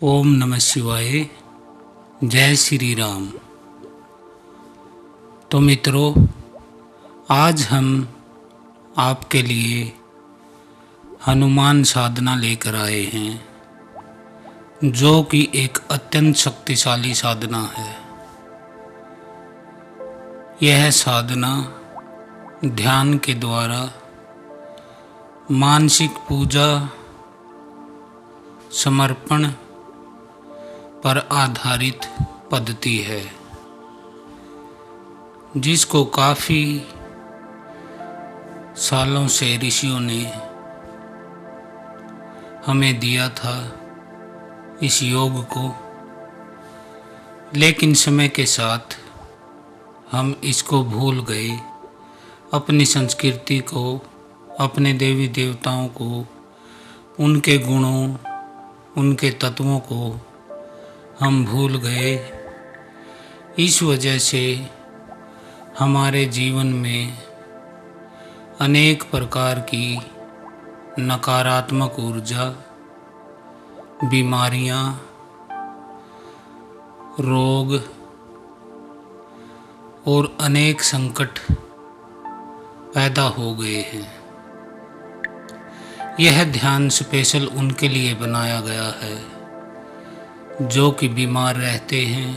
ओम नमः शिवाय। जय श्री राम। तो मित्रों, आज हम आपके लिए हनुमान साधना लेकर आए हैं, जो कि एक अत्यंत शक्तिशाली साधना है। यह साधना ध्यान के द्वारा मानसिक पूजा समर्पण पर आधारित पद्धति है, जिसको काफ़ी सालों से ऋषियों ने हमें दिया था इस योग को, लेकिन समय के साथ हम इसको भूल गए। अपनी संस्कृति को, अपने देवी देवताओं को, उनके गुणों, उनके तत्वों को हम भूल गए। इस वजह से हमारे जीवन में अनेक प्रकार की नकारात्मक ऊर्जा, बीमारियां, रोग और अनेक संकट पैदा हो गए हैं। यह ध्यान स्पेशल उनके लिए बनाया गया है जो कि बीमार रहते हैं,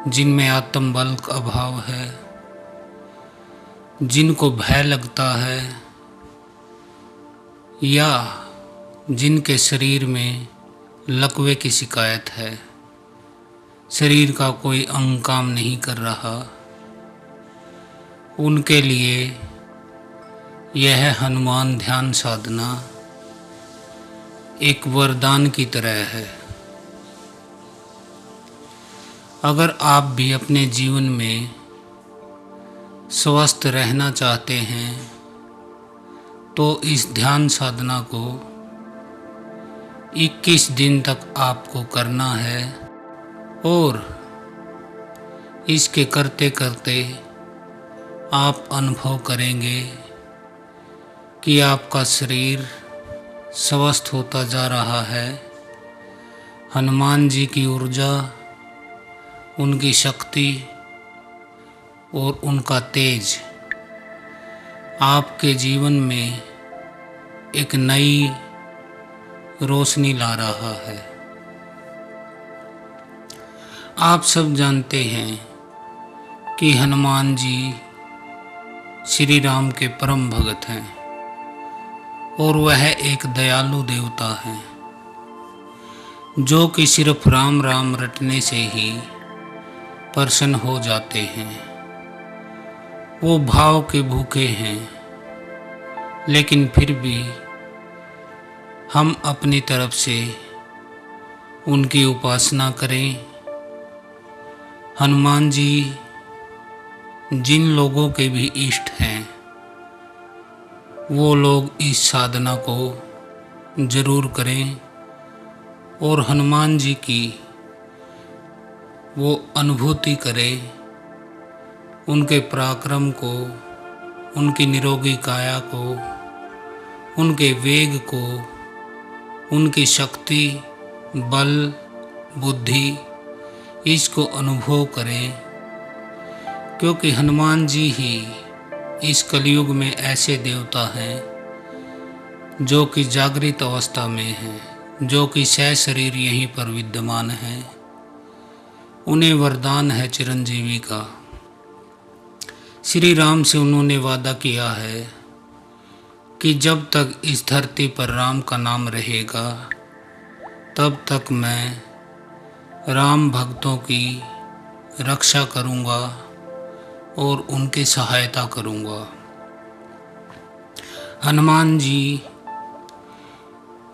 जिनमें आत्मबल का अभाव है, जिनको भय लगता है, या जिनके शरीर में लकवे की शिकायत है, शरीर का कोई अंग काम नहीं कर रहा। उनके लिए यह हनुमान ध्यान साधना एक वरदान की तरह है। अगर आप भी अपने जीवन में स्वस्थ रहना चाहते हैं तो इस ध्यान साधना को 21 दिन तक आपको करना है, और इसके करते करते आप अनुभव करेंगे कि आपका शरीर स्वस्थ होता जा रहा है। हनुमान जी की ऊर्जा, उनकी शक्ति और उनका तेज आपके जीवन में एक नई रोशनी ला रहा है। आप सब जानते हैं कि हनुमान जी श्री राम के परम भगत हैं, और वह एक दयालु देवता हैं, जो कि सिर्फ राम राम रटने से ही प्रसन्न हो जाते हैं। वो भाव के भूखे हैं, लेकिन फिर भी हम अपनी तरफ से उनकी उपासना करें। हनुमान जी जिन लोगों के भी इष्ट हैं, वो लोग इस साधना को जरूर करें, और हनुमान जी की वो अनुभूति करें, उनके पराक्रम को, उनकी निरोगी काया को, उनके वेग को, उनकी शक्ति, बल, बुद्धि, इसको अनुभव करें। क्योंकि हनुमान जी ही इस कलयुग में ऐसे देवता हैं जो कि जागृत अवस्था में हैं, जो कि सशरीर यहीं पर विद्यमान हैं। उन्हें वरदान है चिरंजीवी का। श्री राम से उन्होंने वादा किया है कि जब तक इस धरती पर राम का नाम रहेगा, तब तक मैं राम भक्तों की रक्षा करूंगा और उनकी सहायता करूंगा। हनुमान जी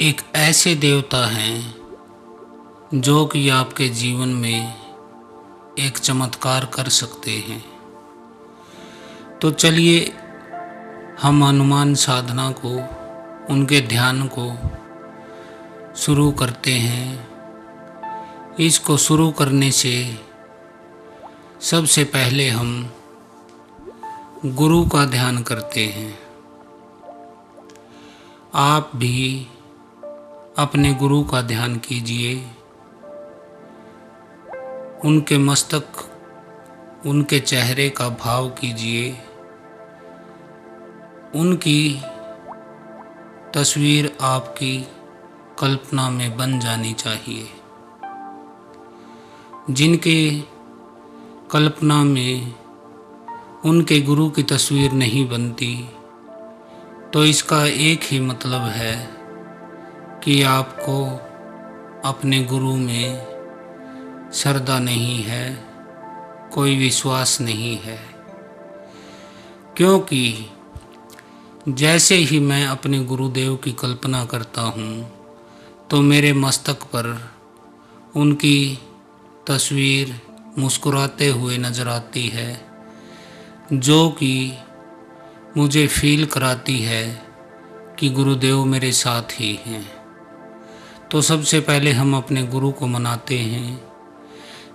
एक ऐसे देवता हैं जो कि आपके जीवन में एक चमत्कार कर सकते हैं। तो चलिए हम हनुमान साधना को, उनके ध्यान को शुरू करते हैं। इसको शुरू करने से सबसे पहले हम गुरु का ध्यान करते हैं। आप भी अपने गुरु का ध्यान कीजिए। उनके मस्तक, उनके चेहरे का भाव कीजिए। उनकी तस्वीर आपकी कल्पना में बन जानी चाहिए। जिनके कल्पना में उनके गुरु की तस्वीर नहीं बनती, तो इसका एक ही मतलब है कि आपको अपने गुरु में श्रद्धा नहीं है, कोई विश्वास नहीं है। क्योंकि जैसे ही मैं अपने गुरुदेव की कल्पना करता हूँ, तो मेरे मस्तक पर उनकी तस्वीर मुस्कुराते हुए नज़र आती है, जो कि मुझे फील कराती है कि गुरुदेव मेरे साथ ही हैं। तो सबसे पहले हम अपने गुरु को मनाते हैं।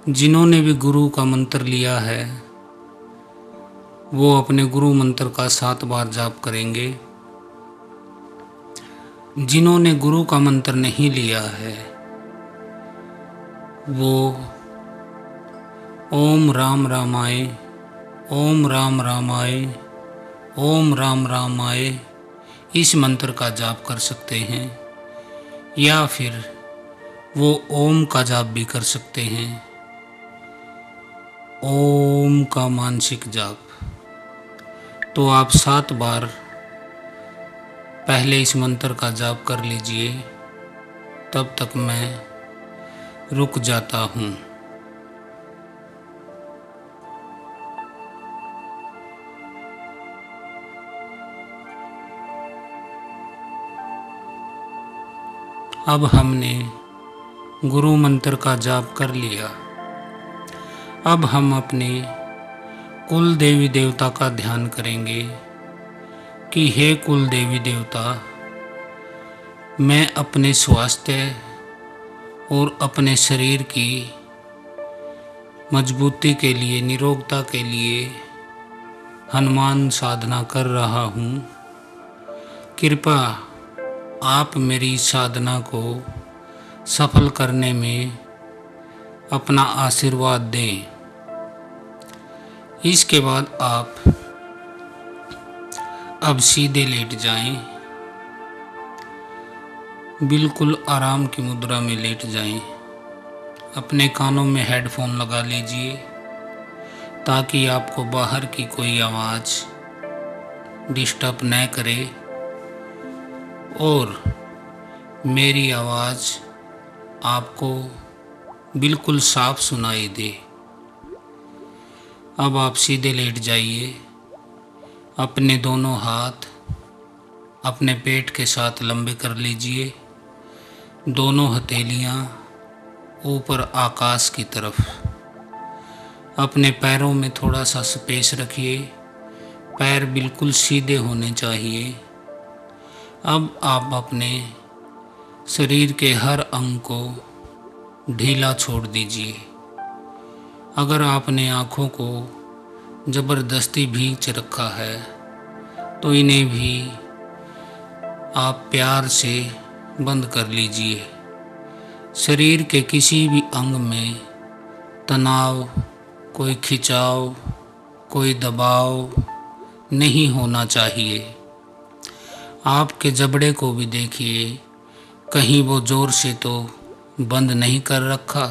जिन्होंने भी गुरु का मंत्र लिया है, वो अपने गुरु मंत्र का 7 बार जाप करेंगे। जिन्होंने गुरु का मंत्र नहीं लिया है, वो ओम राम रामाय, ओम राम रामाय, ओम राम रामाय इस मंत्र का जाप कर सकते हैं, या फिर वो ओम का जाप भी कर सकते हैं। ओम का मानसिक जाप। तो आप 7 बार पहले इस मंत्र का जाप कर लीजिए, तब तक मैं रुक जाता हूँ। अब हमने गुरु मंत्र का जाप कर लिया। अब हम अपने कुल देवी देवता का ध्यान करेंगे कि हे कुल देवी देवता, मैं अपने स्वास्थ्य और अपने शरीर की मजबूती के लिए, निरोगता के लिए हनुमान साधना कर रहा हूँ। कृपया आप मेरी साधना को सफल करने में अपना आशीर्वाद दें। इसके बाद आप अब सीधे लेट जाएं, बिल्कुल आराम की मुद्रा में लेट जाएं। अपने कानों में हेडफोन लगा लीजिए ताकि आपको बाहर की कोई आवाज़ डिस्टर्ब न करे और मेरी आवाज़ आपको बिल्कुल साफ सुनाई दे। अब आप सीधे लेट जाइए। अपने दोनों हाथ अपने पेट के साथ लंबे कर लीजिए। दोनों हथेलियाँ ऊपर आकाश की तरफ। अपने पैरों में थोड़ा सा स्पेस रखिए। पैर बिल्कुल सीधे होने चाहिए। अब आप अपने शरीर के हर अंग को ढीला छोड़ दीजिए। अगर आपने आँखों को ज़बरदस्ती भींच रखा है, तो इन्हें भी आप प्यार से बंद कर लीजिए। शरीर के किसी भी अंग में तनाव, कोई खिंचाव, कोई दबाव नहीं होना चाहिए। आपके जबड़े को भी देखिए, कहीं वो ज़ोर से तो बंद नहीं कर रखा,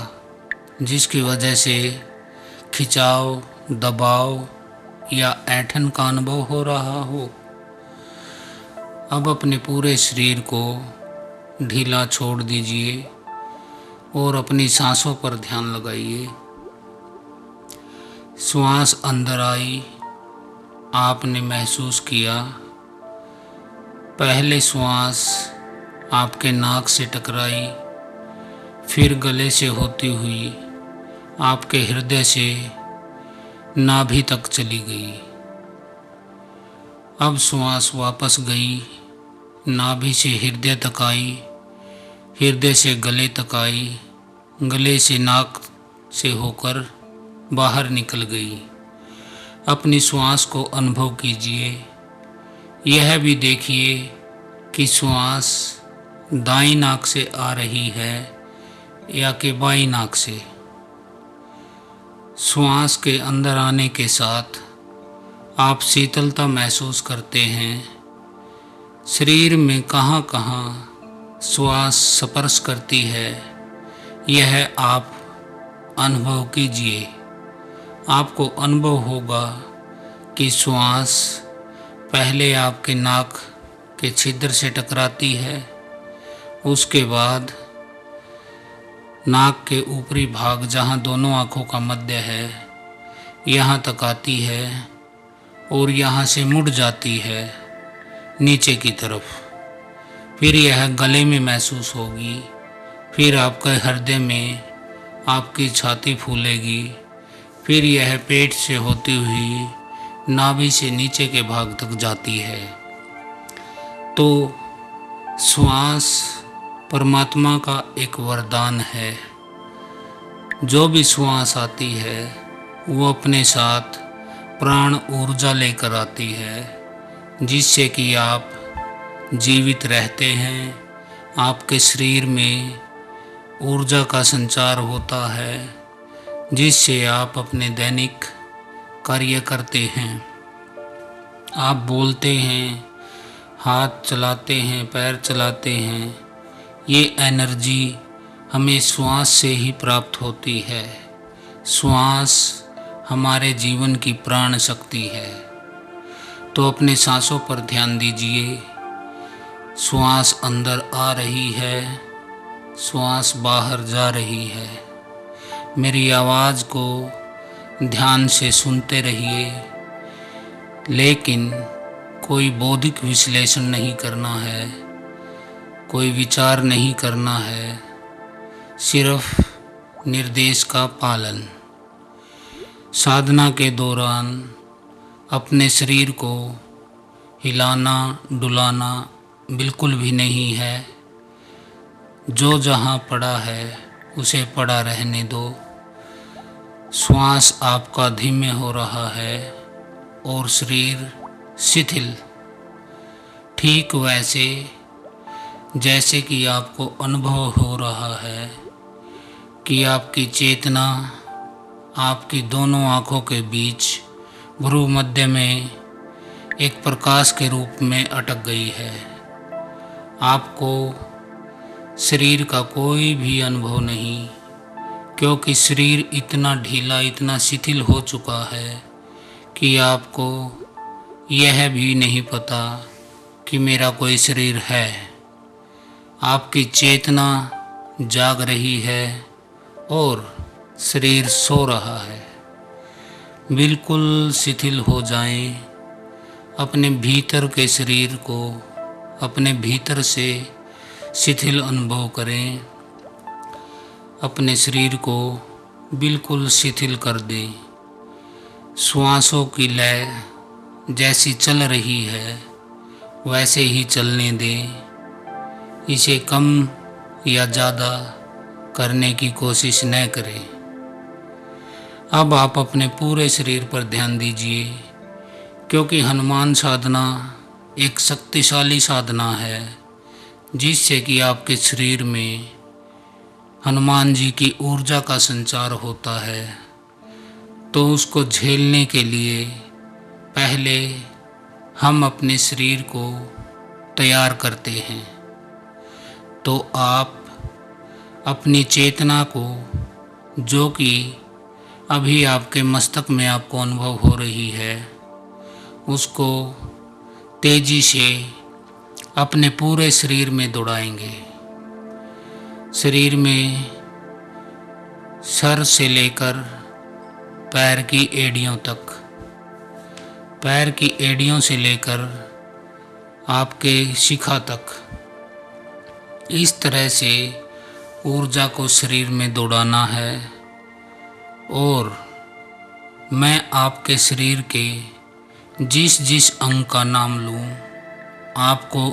जिसकी वजह से खिंचाव, दबाव या ऐंठन का अनुभव हो रहा हो। अब अपने पूरे शरीर को ढीला छोड़ दीजिए और अपनी सांसों पर ध्यान लगाइए। श्वास अंदर आई, आपने महसूस किया। पहले श्वास आपके नाक से टकराई, फिर गले से होती हुई आपके हृदय से नाभि तक चली गई। अब श्वास वापस गई, नाभि से हृदय तक आई, हृदय से गले तक आई, गले से नाक से होकर बाहर निकल गई। अपनी श्वास को अनुभव कीजिए। यह भी देखिए कि श्वास दाईं नाक से आ रही है या कि बाईं नाक से। श्वास के अंदर आने के साथ आप शीतलता महसूस करते हैं। शरीर में कहाँ कहाँ श्वास स्पर्श करती है, यह आप अनुभव कीजिए। आपको अनुभव होगा कि श्वास पहले आपके नाक के छिद्र से टकराती है, उसके बाद नाक के ऊपरी भाग जहाँ दोनों आँखों का मध्य है यहाँ तक आती है और यहाँ से मुड़ जाती है नीचे की तरफ। फिर यह गले में महसूस होगी, फिर आपके हृदय में आपकी छाती फूलेगी, फिर यह पेट से होती हुई नाभि से नीचे के भाग तक जाती है। तो श्वास परमात्मा का एक वरदान है। जो भी श्वास आती है वो अपने साथ प्राण ऊर्जा लेकर आती है, जिससे कि आप जीवित रहते हैं। आपके शरीर में ऊर्जा का संचार होता है, जिससे आप अपने दैनिक कार्य करते हैं। आप बोलते हैं, हाथ चलाते हैं, पैर चलाते हैं। ये एनर्जी हमें श्वास से ही प्राप्त होती है। श्वास हमारे जीवन की प्राण शक्ति है। तो अपने सांसों पर ध्यान दीजिए। श्वास अंदर आ रही है, श्वास बाहर जा रही है। मेरी आवाज़ को ध्यान से सुनते रहिए, लेकिन कोई बौद्धिक विश्लेषण नहीं करना है, कोई विचार नहीं करना है, सिर्फ निर्देश का पालन। साधना के दौरान अपने शरीर को हिलाना डुलाना बिल्कुल भी नहीं है। जो जहाँ पड़ा है उसे पड़ा रहने दो। श्वास आपका धीमे हो रहा है और शरीर शिथिल, ठीक वैसे जैसे कि आपको अनुभव हो रहा है कि आपकी चेतना आपकी दोनों आँखों के बीच भ्रू मध्य में एक प्रकाश के रूप में अटक गई है। आपको शरीर का कोई भी अनुभव नहीं, क्योंकि शरीर इतना ढीला, इतना शिथिल हो चुका है कि आपको यह भी नहीं पता कि मेरा कोई शरीर है। आपकी चेतना जाग रही है और शरीर सो रहा है। बिल्कुल शिथिल हो जाएं। अपने भीतर के शरीर को अपने भीतर से शिथिल अनुभव करें। अपने शरीर को बिल्कुल शिथिल कर दें। श्वासों की लय जैसी चल रही है वैसे ही चलने दें। इसे कम या ज़्यादा करने की कोशिश न करें। अब आप अपने पूरे शरीर पर ध्यान दीजिए, क्योंकि हनुमान साधना एक शक्तिशाली साधना है, जिससे कि आपके शरीर में हनुमान जी की ऊर्जा का संचार होता है। तो उसको झेलने के लिए पहले हम अपने शरीर को तैयार करते हैं। तो आप अपनी चेतना को, जो कि अभी आपके मस्तक में आपको अनुभव हो रही है, उसको तेजी से अपने पूरे शरीर में दौड़ाएंगे। शरीर में सर से लेकर पैर की एड़ियों तक, पैर की एड़ियों से लेकर आपके शिखा तक, इस तरह से ऊर्जा को शरीर में दौड़ाना है। और मैं आपके शरीर के जिस जिस अंग का नाम लूँ, आपको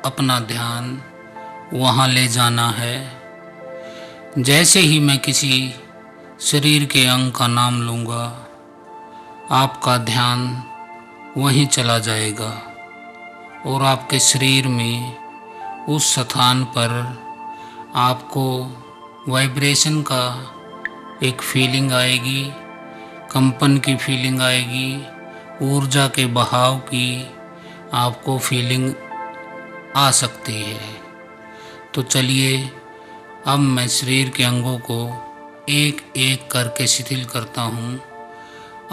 अपना ध्यान वहाँ ले जाना है। जैसे ही मैं किसी शरीर के अंग का नाम लूँगा, आपका ध्यान वहीं चला जाएगा और आपके शरीर में उस स्थान पर आपको वाइब्रेशन का एक फीलिंग आएगी, कंपन की फीलिंग आएगी, ऊर्जा के बहाव की आपको फीलिंग आ सकती है। तो चलिए अब मैं शरीर के अंगों को एक एक करके शिथिल करता हूँ।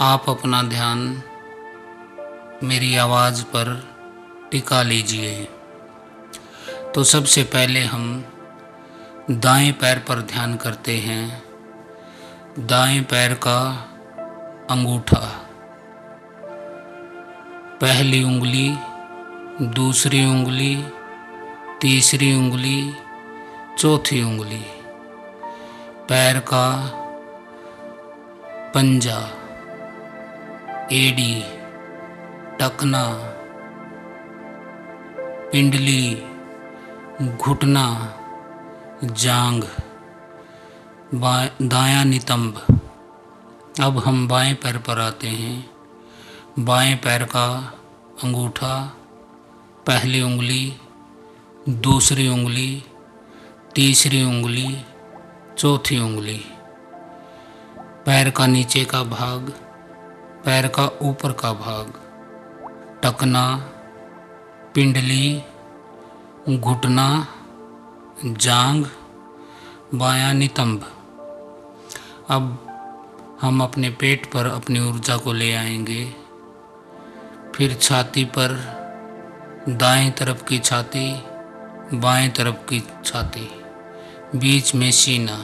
आप अपना ध्यान मेरी आवाज़ पर टिका लीजिए। तो सबसे पहले हम दाएं पैर पर ध्यान करते हैं। दाएं पैर का अंगूठा, पहली उंगली, दूसरी उंगली, तीसरी उंगली, चौथी उंगली, पैर का पंजा, एड़ी, टखना, पिंडली, घुटना, जांघ, दायां नितंब। अब हम बाएं पैर पर आते हैं। बाएं पैर का अंगूठा, पहली उंगली, दूसरी उंगली, तीसरी उंगली, चौथी उंगली, पैर का नीचे का भाग, पैर का ऊपर का भाग, टखना, पिंडली, घुटना, जांघ, बायां नितंब। अब हम अपने पेट पर अपनी ऊर्जा को ले आएंगे। फिर छाती पर, दाएं तरफ की छाती, बाएं तरफ की छाती, बीच में सीना।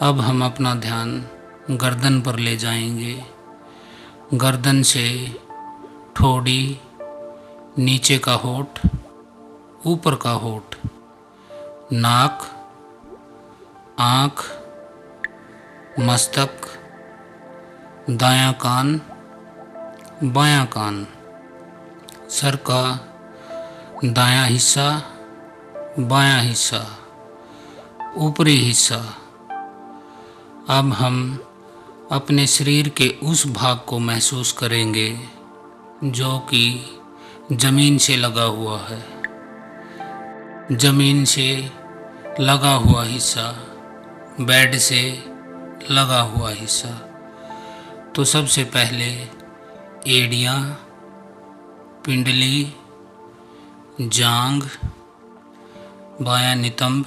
अब हम अपना ध्यान गर्दन पर ले जाएंगे। गर्दन से ठोड़ी, नीचे का होंठ, ऊपर का होंठ, नाक, आँख, मस्तक, दायां कान, बायां कान, सर का दायां हिस्सा, बायां हिस्सा, ऊपरी हिस्सा। अब हम अपने शरीर के उस भाग को महसूस करेंगे जो कि जमीन से लगा हुआ है। जमीन से लगा हुआ हिस्सा, बेड से लगा हुआ हिस्सा। तो सबसे पहले एड़ियाँ, पिंडली, जांघ, बायां नितंब,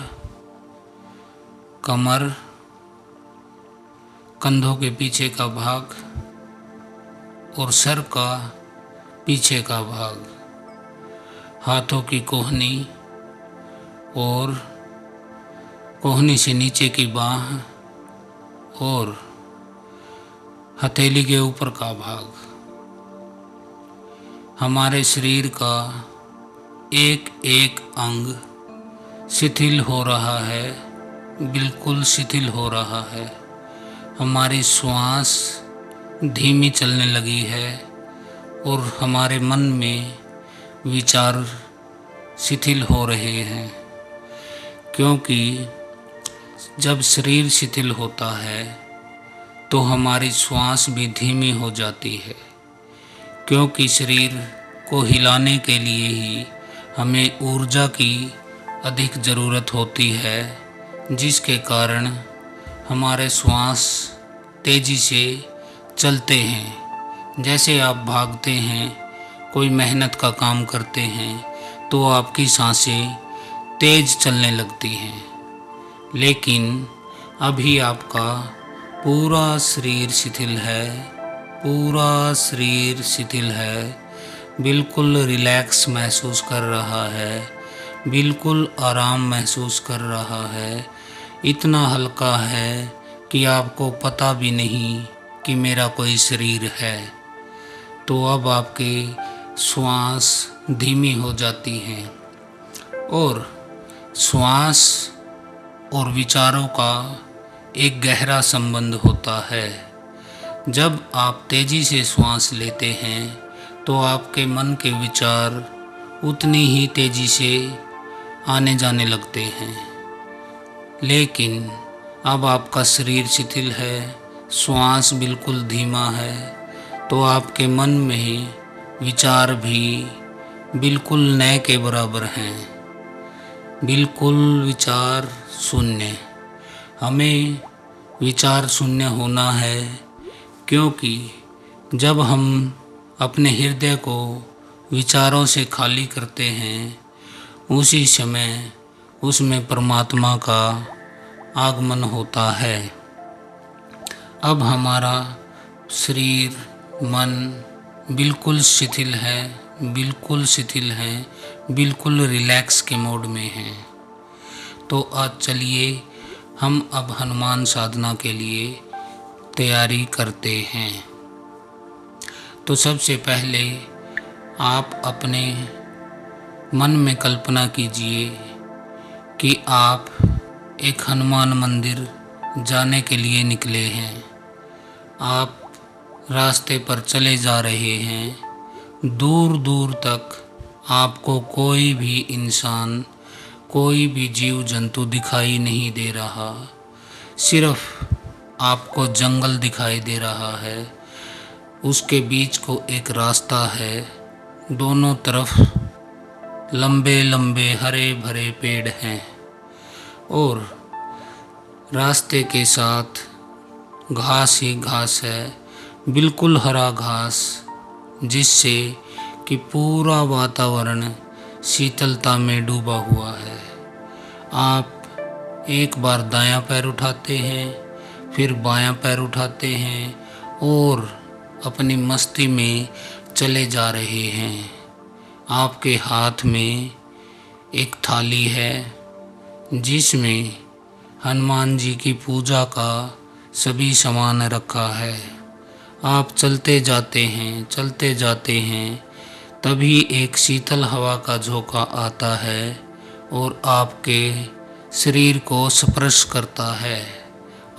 कमर, कंधों के पीछे का भाग और सर का पीछे का भाग, हाथों की कोहनी और कोहनी से नीचे की बाह और हथेली के ऊपर का भाग। हमारे शरीर का एक एक अंग शिथिल हो रहा है, बिल्कुल शिथिल हो रहा है। हमारी श्वास धीमी चलने लगी है और हमारे मन में विचार शिथिल हो रहे हैं, क्योंकि जब शरीर शिथिल होता है तो हमारी श्वास भी धीमी हो जाती है, क्योंकि शरीर को हिलाने के लिए ही हमें ऊर्जा की अधिक ज़रूरत होती है, जिसके कारण हमारे श्वास तेज़ी से चलते हैं। जैसे आप भागते हैं, कोई मेहनत का काम करते हैं, तो आपकी सांसें तेज़ चलने लगती हैं। लेकिन अभी आपका पूरा शरीर शिथिल है, पूरा शरीर शिथिल है, बिल्कुल रिलैक्स महसूस कर रहा है, बिल्कुल आराम महसूस कर रहा है। इतना हल्का है कि आपको पता भी नहीं कि मेरा कोई शरीर है। तो अब आपकी श्वास धीमी हो जाती है और श्वास और विचारों का एक गहरा संबंध होता है। जब आप तेज़ी से श्वास लेते हैं तो आपके मन के विचार उतनी ही तेज़ी से आने जाने लगते हैं। लेकिन अब आपका शरीर शिथिल है, श्वास बिल्कुल धीमा है, तो आपके मन में विचार भी बिल्कुल नए के बराबर हैं। बिल्कुल विचार शून्य। हमें विचार शून्य होना है, क्योंकि जब हम अपने हृदय को विचारों से खाली करते हैं, उसी समय उसमें परमात्मा का आगमन होता है। अब हमारा शरीर मन बिल्कुल शिथिल है, बिल्कुल शिथिल है, बिल्कुल रिलैक्स के मोड में है। तो आज चलिए हम अब हनुमान साधना के लिए तैयारी करते हैं। तो सबसे पहले आप अपने मन में कल्पना कीजिए कि आप एक हनुमान मंदिर जाने के लिए निकले हैं। आप रास्ते पर चले जा रहे हैं। दूर दूर तक आपको कोई भी इंसान, कोई भी जीव जंतु दिखाई नहीं दे रहा। सिर्फ आपको जंगल दिखाई दे रहा है। उसके बीच को एक रास्ता है। दोनों तरफ लंबे लंबे हरे भरे पेड़ हैं और रास्ते के साथ घास ही घास है, बिल्कुल हरा घास, जिससे कि पूरा वातावरण शीतलता में डूबा हुआ है। आप एक बार दायां पैर उठाते हैं, फिर बायां पैर उठाते हैं और अपनी मस्ती में चले जा रहे हैं। आपके हाथ में एक थाली है जिसमें हनुमान जी की पूजा का सभी सामान रखा है। आप चलते जाते हैं, चलते जाते हैं, तभी एक शीतल हवा का झोंका आता है और आपके शरीर को स्पर्श करता है।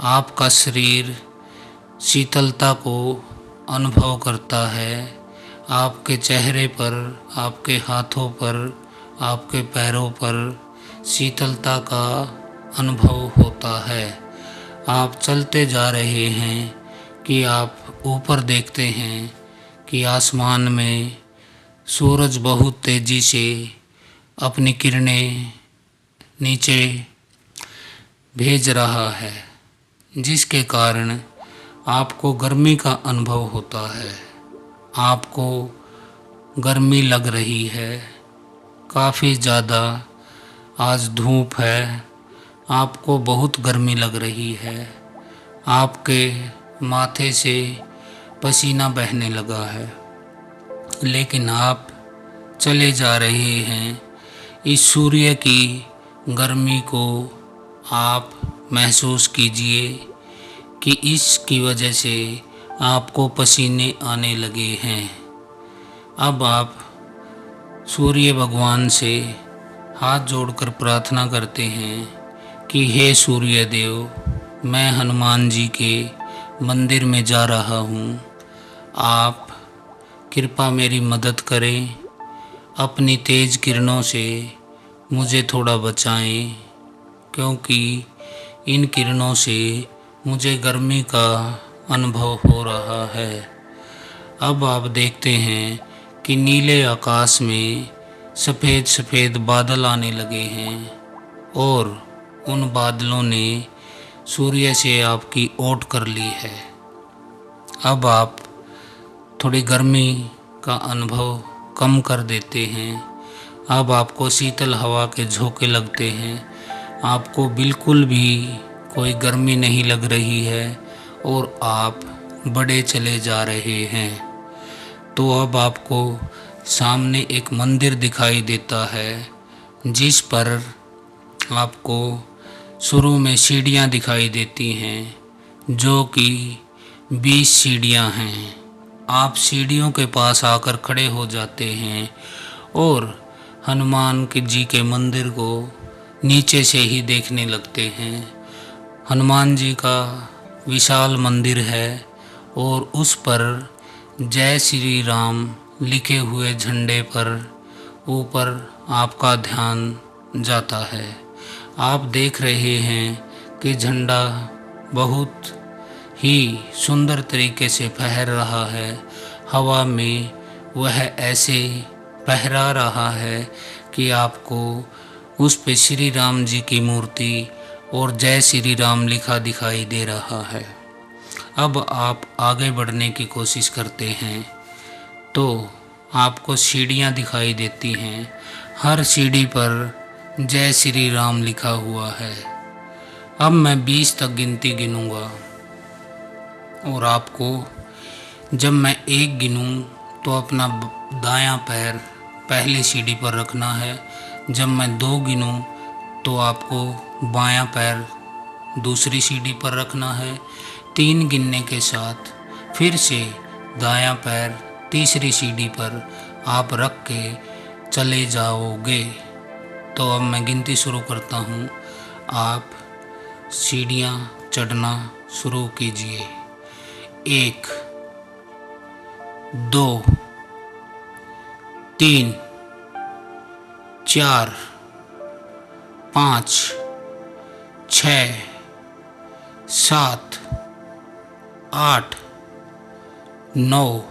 आपका शरीर शीतलता को अनुभव करता है। आपके चेहरे पर, आपके हाथों पर, आपके पैरों पर शीतलता का अनुभव होता है। आप चलते जा रहे हैं कि आप ऊपर देखते हैं कि आसमान में सूरज बहुत तेज़ी से अपनी किरणें नीचे भेज रहा है, जिसके कारण आपको गर्मी का अनुभव होता है। आपको गर्मी लग रही है, काफ़ी ज़्यादा आज धूप है, आपको बहुत गर्मी लग रही है। आपके माथे से पसीना बहने लगा है, लेकिन आप चले जा रहे हैं। इस सूर्य की गर्मी को आप महसूस कीजिए कि इसकी वजह से आपको पसीने आने लगे हैं। अब आप सूर्य भगवान से हाथ जोड़कर प्रार्थना करते हैं कि हे सूर्य देव, मैं हनुमान जी के मंदिर में जा रहा हूँ। आप कृपा मेरी मदद करें, अपनी तेज किरणों से मुझे थोड़ा बचाएं, क्योंकि इन किरणों से मुझे गर्मी का अनुभव हो रहा है। अब आप देखते हैं कि नीले आकाश में सफ़ेद सफ़ेद बादल आने लगे हैं और उन बादलों ने सूर्य से आपकी ओट कर ली है। अब आप थोड़ी गर्मी का अनुभव कम कर देते हैं। अब आपको शीतल हवा के झोंके लगते हैं। आपको बिल्कुल भी कोई गर्मी नहीं लग रही है और आप बड़े चले जा रहे हैं। तो अब आपको सामने एक मंदिर दिखाई देता है, जिस पर आपको शुरू में सीढ़ियाँ दिखाई देती हैं, जो कि 20 सीढ़ियाँ हैं। आप सीढ़ियों के पास आकर खड़े हो जाते हैं और हनुमान जी के मंदिर को नीचे से ही देखने लगते हैं। हनुमान जी का विशाल मंदिर है और उस पर जय श्री राम लिखे हुए झंडे पर ऊपर आपका ध्यान जाता है। आप देख रहे हैं कि झंडा बहुत ही सुंदर तरीके से फहर रहा है। हवा में वह ऐसे फहरा रहा है कि आपको उस पे श्री राम जी की मूर्ति और जय श्री राम लिखा दिखाई दे रहा है। अब आप आगे बढ़ने की कोशिश करते हैं तो आपको सीढ़ियाँ दिखाई देती हैं। हर सीढ़ी पर जय श्री राम लिखा हुआ है। अब मैं 20 तक गिनती गिनूँगा और आपको जब मैं 1 गिनूँ तो अपना दायां पैर पहली सीढ़ी पर रखना है। जब मैं 2 गिनूँ तो आपको बायां पैर दूसरी सीढ़ी पर रखना है। 3 गिनने के साथ फिर से दायां पैर तीसरी सीढ़ी पर आप रख के चले जाओगे। तो अब मैं गिनती शुरू करता हूँ, आप सीढ़ियाँ चढ़ना शुरू कीजिए। 1, 2, 3, 4, 5, 6, 7, 8, 9,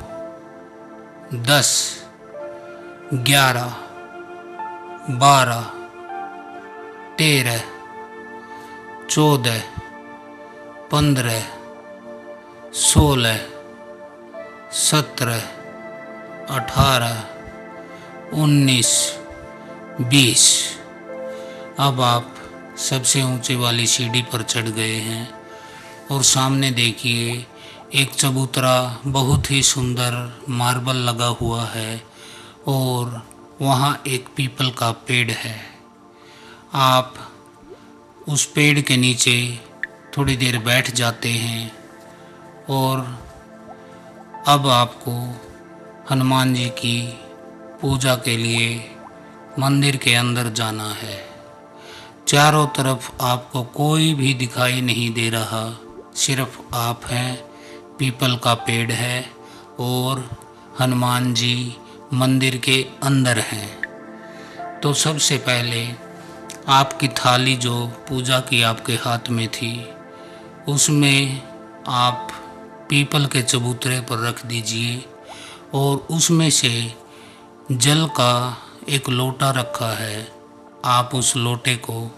10, 11, 12, 13, 14, 15, 16, 17, 18, 19, 20। अब आप सबसे ऊंचे वाली सीढ़ी पर चढ़ गए हैं और सामने देखिए एक चबूतरा बहुत ही सुंदर मार्बल लगा हुआ है और वहाँ एक पीपल का पेड़ है। आप उस पेड़ के नीचे थोड़ी देर बैठ जाते हैं और अब आपको हनुमान जी की पूजा के लिए मंदिर के अंदर जाना है। चारों तरफ आपको कोई भी दिखाई नहीं दे रहा, सिर्फ आप हैं, पीपल का पेड़ है और हनुमान जी मंदिर के अंदर हैं। तो सबसे पहले आपकी थाली जो पूजा की आपके हाथ में थी उसमें आप पीपल के चबूतरे पर रख दीजिए और उसमें से जल का एक लोटा रखा है, आप उस लोटे को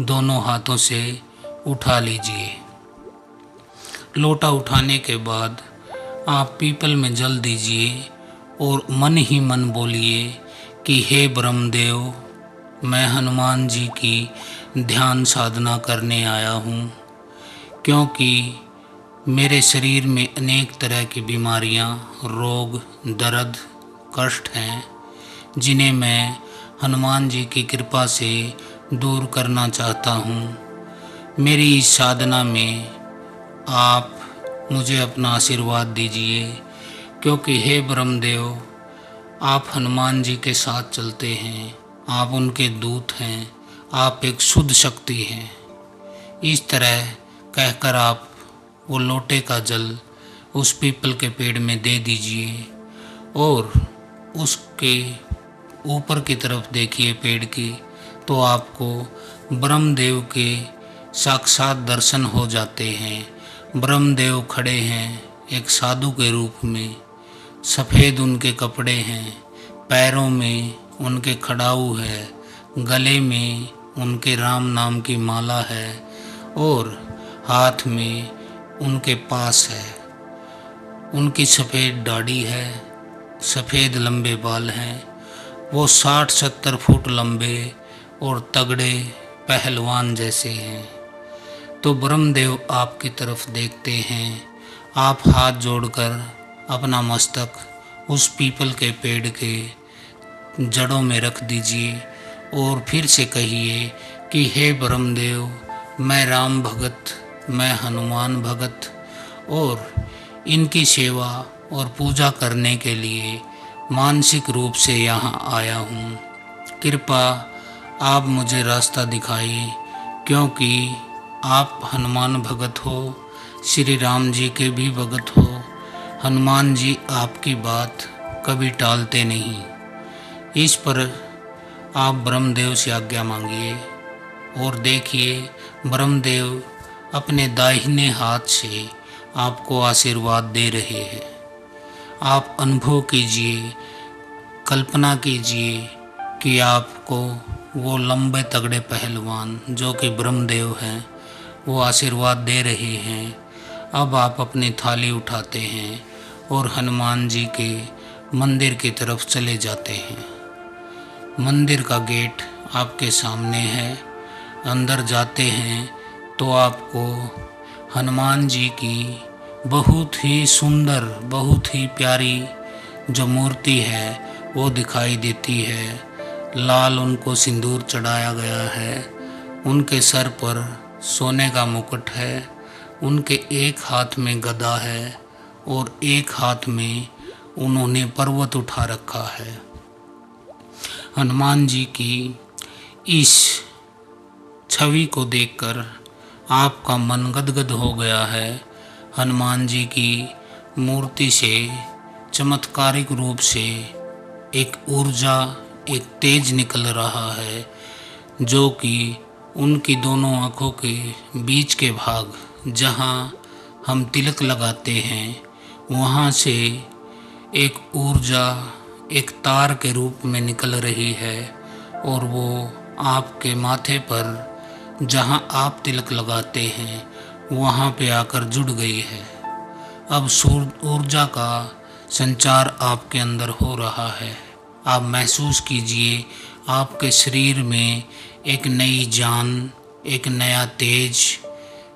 दोनों हाथों से उठा लीजिए। लोटा उठाने के बाद आप पीपल में जल दीजिए और मन ही मन बोलिए कि हे ब्रह्मदेव, मैं हनुमान जी की ध्यान साधना करने आया हूँ, क्योंकि मेरे शरीर में अनेक तरह की बीमारियाँ, रोग, दर्द, कष्ट हैं जिन्हें मैं हनुमान जी की कृपा से दूर करना चाहता हूँ। मेरी इस साधना में आप मुझे अपना आशीर्वाद दीजिए, क्योंकि हे ब्रह्मदेव, आप हनुमान जी के साथ चलते हैं, आप उनके दूत हैं, आप एक शुद्ध शक्ति हैं। इस तरह कहकर आप वो लोटे का जल उस पीपल के पेड़ में दे दीजिए और उसके ऊपर की तरफ देखिए पेड़ की, तो आपको ब्रह्मदेव के साक्षात दर्शन हो जाते हैं। ब्रह्मदेव खड़े हैं एक साधु के रूप में, सफ़ेद उनके कपड़े हैं, पैरों में उनके खड़ाऊ है, गले में उनके राम नाम की माला है और हाथ में उनके पास है। उनकी सफ़ेद दाढ़ी है, सफ़ेद लंबे बाल हैं। वो 60-70 फुट लंबे और तगड़े पहलवान जैसे हैं। तो ब्रह्मदेव आपकी तरफ देखते हैं। आप हाथ जोड़कर अपना मस्तक उस पीपल के पेड़ के जड़ों में रख दीजिए और फिर से कहिए कि हे ब्रह्मदेव, मैं राम भगत, मैं हनुमान भगत और इनकी सेवा और पूजा करने के लिए मानसिक रूप से यहाँ आया हूँ। कृपा आप मुझे रास्ता दिखाइए, क्योंकि आप हनुमान भगत हो, श्री राम जी के भी भगत हो। हनुमान जी आपकी बात कभी टालते नहीं। इस पर आप ब्रह्मदेव से आज्ञा मांगिए और देखिए ब्रह्मदेव अपने दाहिने हाथ से आपको आशीर्वाद दे रहे हैं। आप अनुभव कीजिए, कल्पना कीजिए कि आपको वो लंबे तगड़े पहलवान जो कि ब्रह्मदेव हैं, वो आशीर्वाद दे रहे हैं। अब आप अपनी थाली उठाते हैं और हनुमान जी के मंदिर की तरफ चले जाते हैं। मंदिर का गेट आपके सामने है। अंदर जाते हैं तो आपको हनुमान जी की बहुत ही सुंदर, बहुत ही प्यारी जो मूर्ति है वो दिखाई देती है। लाल उनको सिंदूर चढ़ाया गया है। उनके सर पर सोने का मुकुट है। उनके एक हाथ में गदा है और एक हाथ में उन्होंने पर्वत उठा रखा है। हनुमान जी की इस छवि को देखकर आपका मन गदगद हो गया है। हनुमान जी की मूर्ति से चमत्कारिक रूप से एक ऊर्जा, एक तेज निकल रहा है, जो कि उनकी दोनों आँखों के बीच के भाग जहाँ हम तिलक लगाते हैं वहाँ से एक ऊर्जा एक तार के रूप में निकल रही है और वो आपके माथे पर जहाँ आप तिलक लगाते हैं वहाँ पे आकर जुड़ गई है। अब ऊर्जा का संचार आपके अंदर हो रहा है। आप महसूस कीजिए आपके शरीर में एक नई जान, एक नया तेज,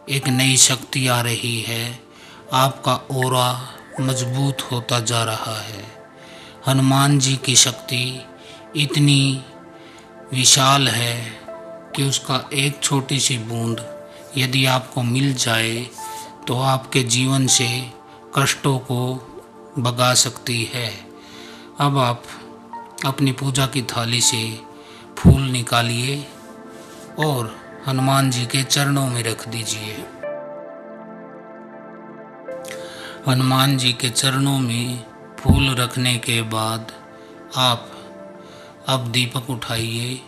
एक नई शक्ति आ रही है। आपका ऑरा मजबूत होता जा रहा है। हनुमान जी की शक्ति इतनी विशाल है कि उसका एक छोटी सी बूंद यदि आपको मिल जाए तो आपके जीवन से कष्टों को भगा सकती है। अब आप अपनी पूजा की थाली से फूल निकालिए और हनुमान जी के चरणों में रख दीजिए। हनुमान जी के चरणों में फूल रखने के बाद आप अब दीपक उठाइए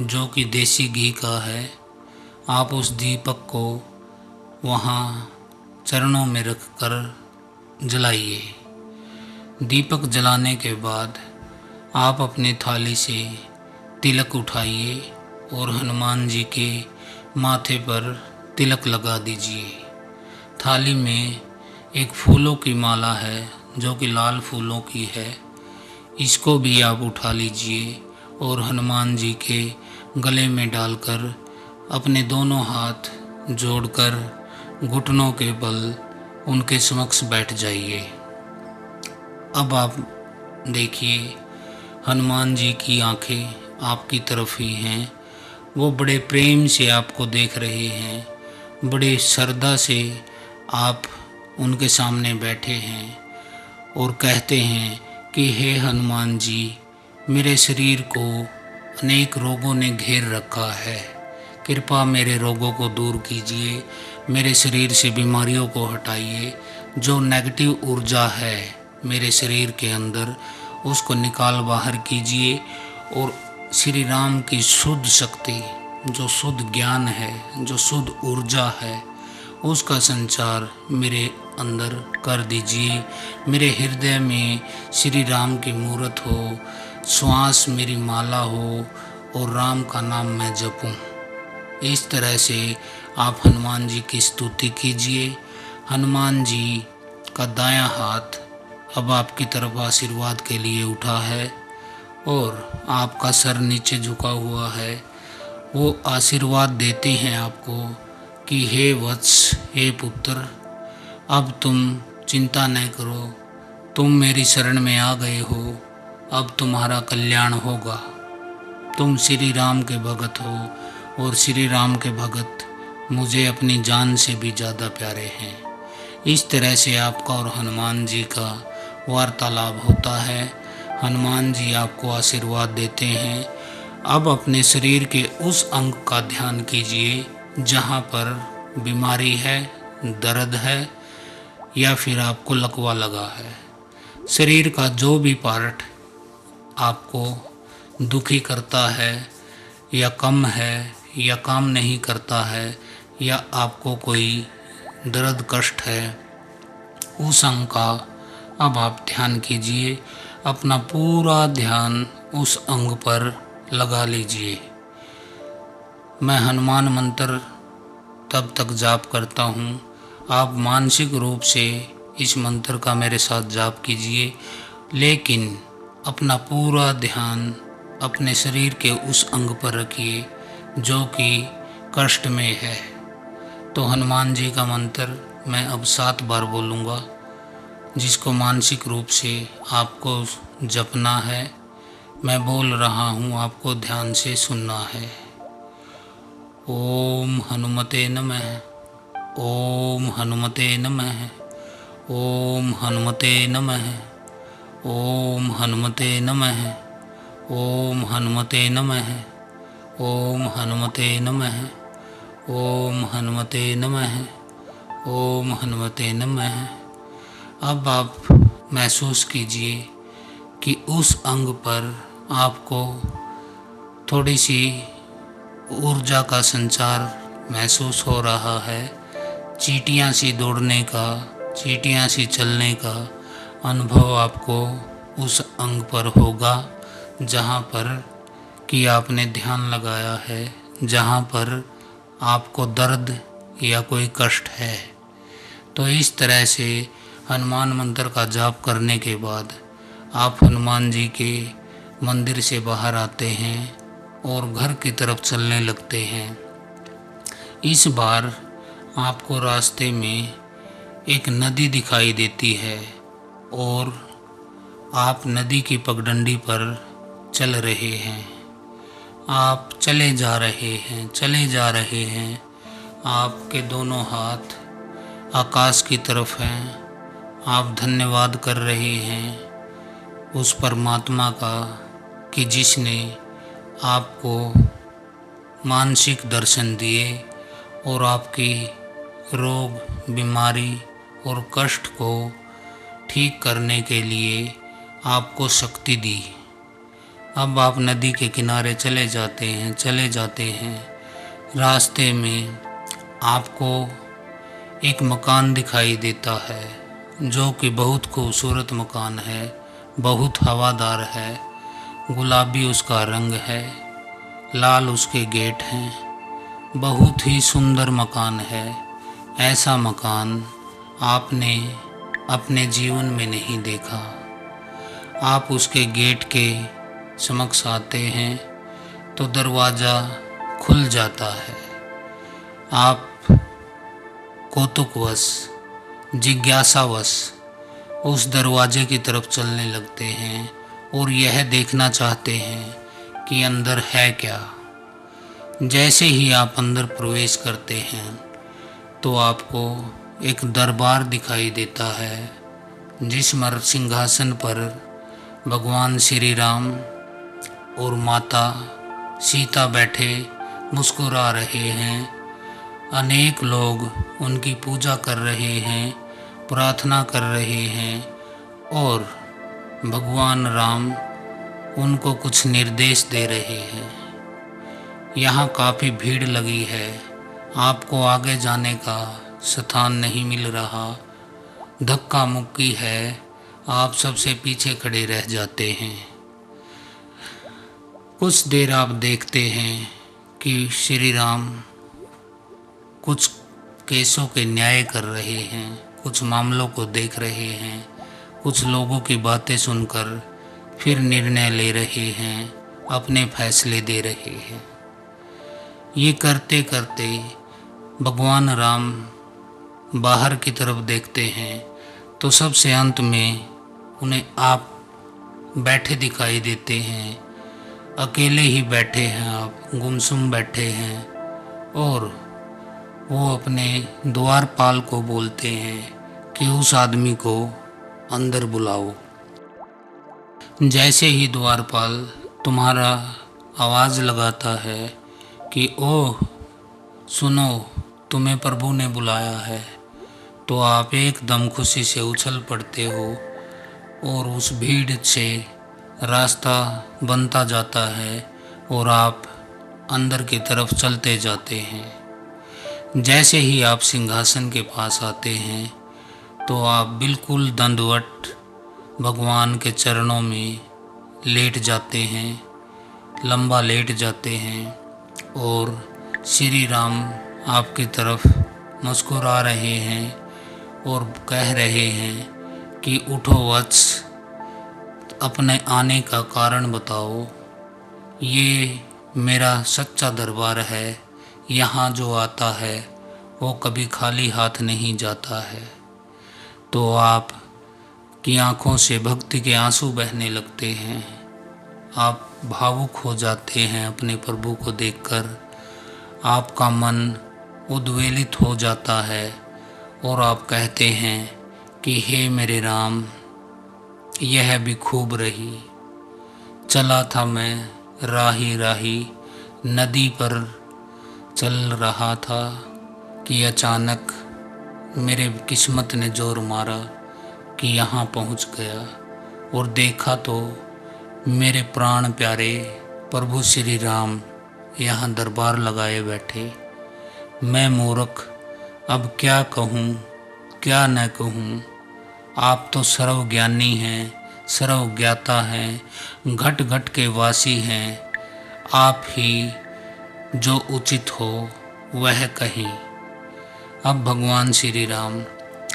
जो कि देसी घी का है। आप उस दीपक को वहाँ चरणों में रख कर जलाइए। दीपक जलाने के बाद आप अपनी थाली से तिलक उठाइए और हनुमान जी के माथे पर तिलक लगा दीजिए। थाली में एक फूलों की माला है जो कि लाल फूलों की है। इसको भी आप उठा लीजिए और हनुमान जी के गले में डालकर अपने दोनों हाथ जोड़कर घुटनों के बल उनके समक्ष बैठ जाइए। अब आप देखिए हनुमान जी की आंखें आपकी तरफ ही हैं। वो बड़े प्रेम से आपको देख रहे हैं। बड़े श्रद्धा से आप उनके सामने बैठे हैं और कहते हैं कि हे हनुमान जी, मेरे शरीर को अनेक रोगों ने घेर रखा है। कृपा मेरे रोगों को दूर कीजिए। मेरे शरीर से बीमारियों को हटाइए। जो नेगेटिव ऊर्जा है मेरे शरीर के अंदर उसको निकाल बाहर कीजिए और श्री राम की शुद्ध शक्ति, जो शुद्ध ज्ञान है, जो शुद्ध ऊर्जा है, उसका संचार मेरे अंदर कर दीजिए। मेरे हृदय में श्री राम की मूर्त हो, श्वास मेरी माला हो और राम का नाम मैं जपूं। इस तरह से आप हनुमान जी की स्तुति कीजिए। हनुमान जी का दायां हाथ अब आपकी तरफ आशीर्वाद के लिए उठा है और आपका सर नीचे झुका हुआ है। वो आशीर्वाद देते हैं आपको कि हे वत्स, हे पुत्र, अब तुम चिंता न करो। तुम मेरी शरण में आ गए हो। अब तुम्हारा कल्याण होगा। तुम श्री राम के भगत हो और श्री राम के भगत मुझे अपनी जान से भी ज़्यादा प्यारे हैं। इस तरह से आपका और हनुमान जी का वार्तालाप होता है। हनुमान जी आपको आशीर्वाद देते हैं। अब अपने शरीर के उस अंग का ध्यान कीजिए जहाँ पर बीमारी है, दर्द है या फिर आपको लकवा लगा है। शरीर का जो भी पार्ट आपको दुखी करता है या कम है या काम नहीं करता है या आपको कोई दर्द कष्ट है, उस अंग का अब आप ध्यान कीजिए। अपना पूरा ध्यान उस अंग पर लगा लीजिए। मैं हनुमान मंत्र तब तक जाप करता हूँ। आप मानसिक रूप से इस मंत्र का मेरे साथ जाप कीजिए, लेकिन अपना पूरा ध्यान अपने शरीर के उस अंग पर रखिए जो कि कष्ट में है। तो हनुमान जी का मंत्र मैं अब 7 बार बोलूँगा, जिसको मानसिक रूप से आपको जपना है। मैं बोल रहा हूँ, आपको ध्यान से सुनना है। ओम हनुमते नमः, ओम हनुमते नमः, ओम हनुमते नमः, ओम हनुमते नमः, ओम हनुमते नमः, ओम हनुमते नमः, ओम हनुमते नमः, ओम हनुमते नमः। अब आप महसूस कीजिए कि उस अंग पर आपको थोड़ी सी ऊर्जा का संचार महसूस हो रहा है। चींटियाँ सी दौड़ने का, चींटियाँ सी चलने का अनुभव आपको उस अंग पर होगा जहाँ पर कि आपने ध्यान लगाया है, जहाँ पर आपको दर्द या कोई कष्ट है। तो इस तरह से हनुमान मंत्र का जाप करने के बाद आप हनुमान जी के मंदिर से बाहर आते हैं और घर की तरफ चलने लगते हैं। इस बार आपको रास्ते में एक नदी दिखाई देती है और आप नदी की पगडंडी पर चल रहे हैं। आप चले जा रहे हैं, चले जा रहे हैं। आपके दोनों हाथ आकाश की तरफ हैं। आप धन्यवाद कर रहे हैं उस परमात्मा का कि जिसने आपको मानसिक दर्शन दिए और आपकी रोग, बीमारी और कष्ट को ठीक करने के लिए आपको शक्ति दी। अब आप नदी के किनारे चले जाते हैं, चले जाते हैं। रास्ते में आपको एक मकान दिखाई देता है जो कि बहुत खूबसूरत मकान है, बहुत हवादार है। गुलाबी उसका रंग है, लाल उसके गेट हैं। बहुत ही सुंदर मकान है। ऐसा मकान आपने अपने जीवन में नहीं देखा। आप उसके गेट के समक्ष आते हैं तो दरवाज़ा खुल जाता है। आप कौतुकवश, जिज्ञासावश उस दरवाजे की तरफ चलने लगते हैं और यह देखना चाहते हैं कि अंदर है क्या। जैसे ही आप अंदर प्रवेश करते हैं तो आपको एक दरबार दिखाई देता है, जिस सिंहासन पर भगवान श्री राम और माता सीता बैठे मुस्कुरा रहे हैं। अनेक लोग उनकी पूजा कर रहे हैं, प्रार्थना कर रहे हैं और भगवान राम उनको कुछ निर्देश दे रहे हैं। यहाँ काफ़ी भीड़ लगी है। आपको आगे जाने का स्थान नहीं मिल रहा, धक्का मुक्की है। आप सबसे पीछे खड़े रह जाते हैं। कुछ देर आप देखते हैं कि श्री राम कुछ केसों के न्याय कर रहे हैं, कुछ मामलों को देख रहे हैं, कुछ लोगों की बातें सुनकर फिर निर्णय ले रहे हैं, अपने फैसले दे रहे हैं। ये करते करते भगवान राम बाहर की तरफ देखते हैं तो सबसे अंत में उन्हें आप बैठे दिखाई देते हैं। अकेले ही बैठे हैं, आप गुमसुम बैठे हैं और वो अपने द्वारपाल को बोलते हैं कि उस आदमी को अंदर बुलाओ। जैसे ही द्वारपाल तुम्हारा आवाज़ लगाता है कि ओह सुनो, तुम्हें प्रभु ने बुलाया है, तो आप एकदम खुशी से उछल पड़ते हो और उस भीड़ से रास्ता बनता जाता है और आप अंदर की तरफ चलते जाते हैं। जैसे ही आप सिंहासन के पास आते हैं तो आप बिल्कुल दंडवत भगवान के चरणों में लेट जाते हैं, लंबा लेट जाते हैं और श्री राम आपकी तरफ मुस्कुरा रहे हैं और कह रहे हैं कि उठो वत्स, अपने आने का कारण बताओ। ये मेरा सच्चा दरबार है, यहाँ जो आता है वो कभी खाली हाथ नहीं जाता है। तो आप की आंखों से भक्ति के आंसू बहने लगते हैं, आप भावुक हो जाते हैं अपने प्रभु को देखकर, आपका मन उद्वेलित हो जाता है और आप कहते हैं कि हे मेरे राम, यह भी खूब रही। चला था मैं राही राही, नदी पर चल रहा था कि अचानक मेरे किस्मत ने जोर मारा कि यहाँ पहुँच गया और देखा तो मेरे प्राण प्यारे प्रभु श्री राम यहाँ दरबार लगाए बैठे। मैं मूर्ख अब क्या कहूँ क्या न कहूँ, आप तो सर्वज्ञानी हैं, सर्वज्ञाता हैं, घट घट के वासी हैं, आप ही जो उचित हो वह कहें। अब भगवान श्री राम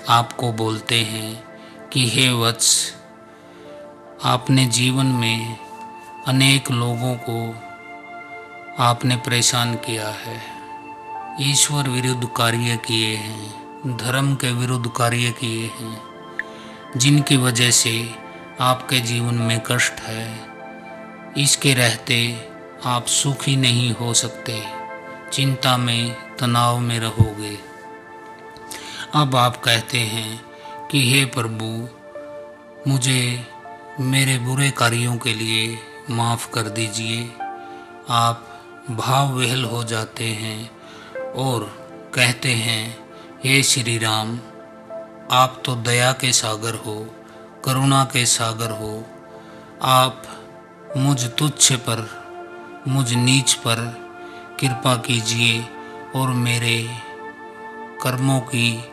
आपको बोलते हैं कि हे वत्स, आपने जीवन में अनेक लोगों को आपने परेशान किया है, ईश्वर विरुद्ध कार्य किए हैं, धर्म के विरुद्ध कार्य किए हैं, जिनकी वजह से आपके जीवन में कष्ट है। इसके रहते आप सुखी नहीं हो सकते, चिंता में तनाव में रहोगे। अब आप कहते हैं कि हे प्रभु, मुझे मेरे बुरे कार्यों के लिए माफ़ कर दीजिए। आप भाव विह्वल हो जाते हैं और कहते हैं हे श्री राम, आप तो दया के सागर हो, करुणा के सागर हो। आप मुझ तुच्छ पर, मुझ नीच पर कृपा कीजिए और मेरे कर्मों की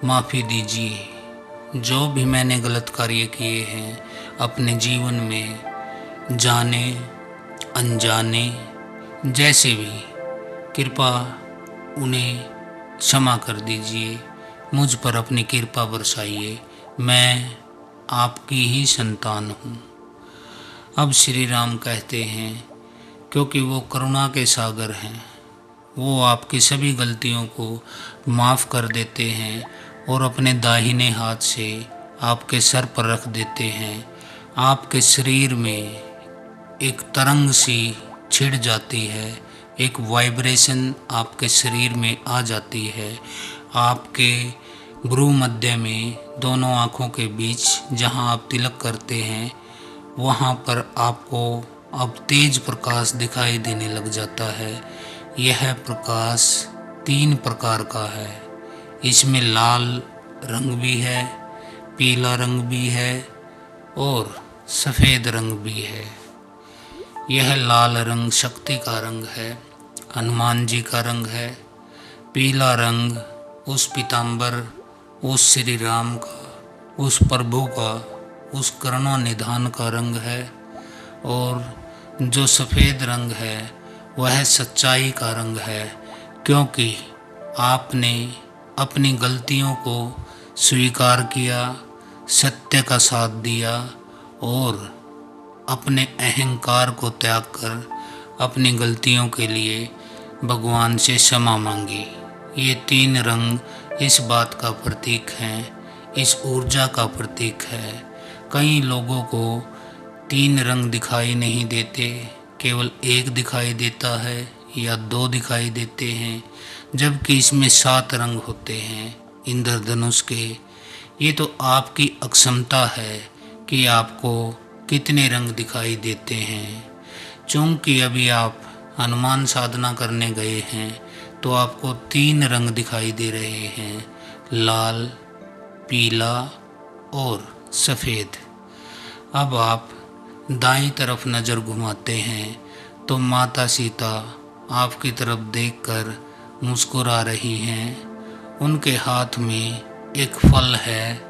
माफ़ी दीजिए। जो भी मैंने गलत कार्य किए हैं अपने जीवन में, जाने अनजाने जैसे भी, कृपा उन्हें क्षमा कर दीजिए, मुझ पर अपनी कृपा बरसाइए, मैं आपकी ही संतान हूँ। अब श्री राम कहते हैं, क्योंकि वो करुणा के सागर हैं, वो आपकी सभी गलतियों को माफ़ कर देते हैं और अपने दाहिने हाथ से आपके सर पर रख देते हैं। आपके शरीर में एक तरंग सी छिड़ जाती है, एक वाइब्रेशन आपके शरीर में आ जाती है। आपके भ्रू मध्य में, दोनों आँखों के बीच जहाँ आप तिलक करते हैं, वहाँ पर आपको अब तेज प्रकाश दिखाई देने लग जाता है। यह प्रकाश 3 प्रकार का है, इसमें लाल रंग भी है, पीला रंग भी है और सफ़ेद रंग भी है। यह लाल रंग शक्ति का रंग है, हनुमान जी का रंग है। पीला रंग उस पीताम्बर, उस श्री राम का, उस प्रभु का, उस करुणा निधान का रंग है। और जो सफ़ेद रंग है वह सच्चाई का रंग है, क्योंकि आपने अपनी गलतियों को स्वीकार किया, सत्य का साथ दिया और अपने अहंकार को त्याग कर अपनी गलतियों के लिए भगवान से क्षमा मांगी। ये 3 रंग इस बात का प्रतीक हैं, इस ऊर्जा का प्रतीक है। कई लोगों को 3 रंग दिखाई नहीं देते, केवल 1 दिखाई देता है या 2 दिखाई देते हैं, जबकि इसमें 7 रंग होते हैं इंद्रधनुष के। ये तो आपकी अक्षमता है कि आपको कितने रंग दिखाई देते हैं। चूँकि अभी आप हनुमान साधना करने गए हैं तो आपको 3 रंग दिखाई दे रहे हैं, लाल, पीला और सफ़ेद। अब आप दाईं तरफ नज़र घुमाते हैं तो माता सीता आपकी तरफ देखकर मुस्कुरा रही हैं। उनके हाथ में एक फल है